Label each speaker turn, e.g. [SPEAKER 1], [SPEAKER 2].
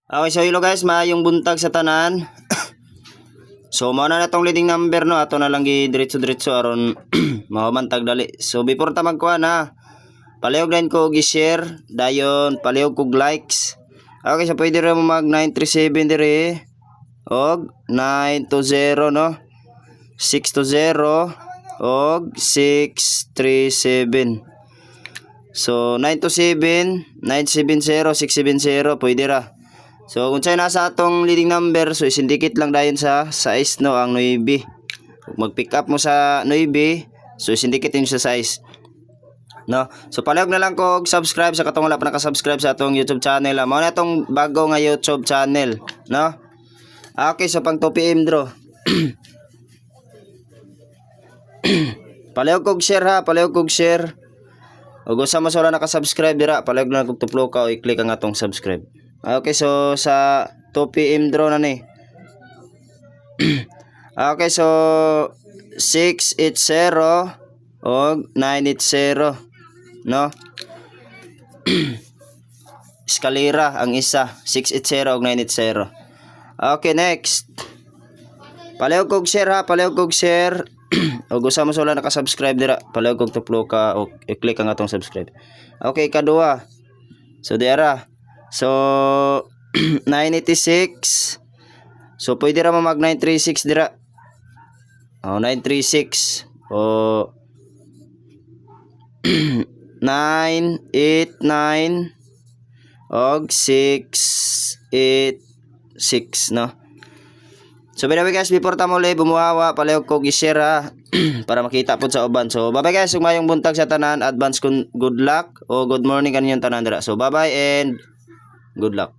[SPEAKER 1] Okay, so hello guys, maayong buntag sa tanan. So mao na natong leading number no, ato na lang gi diretso-diretso aron mahumantag dali. So before ta magkuha na, palihog din ko gi-share, dayon palihog kog likes. Okay, so pwede ra mo mag 937 dire og 920 no. 620 og 637. So 927, 970, 670 pwede ra. So kung sa'yo nasa atong leading number, so isindikit lang dayon sa size no ang 9. Kung mag-pick up mo sa 9, so isindikit din sa size. No? So palihog na lang ko subscribe sa katong wala pa naka-subscribe sa atong YouTube channel. Mao na atong bago nga YouTube channel, no? Okay, so pang 2 PM draw. Palihog kog share ha, palihog kog share. Ug usa mo sa wala naka-subscribe dira, palihog na kog tuplo ka o i-click ang atong subscribe. Okay, so sa 2 PM draw na ni. Okay, so 680 og 980, no? Eskalera ang isa, 680 og 980. Okay, next. Palihog kog share ha, palihog kog share. Ug usa mo sa wala naka-subscribe dira, palihog kog tuplo ka o i-click ang atong subscribe. Okay, kadua. So diara. So 986. So pwede ra mo mag 936 dira. 936 o 989 og 686, no? So by the way guys, before ta mo ulit bumuhawa, palihog ko gi-share ha para makita po sa uban. So bye bye guys, mayong buntag sa tanan, advance good luck o good morning kaninyong tanan dira. So bye bye and good luck.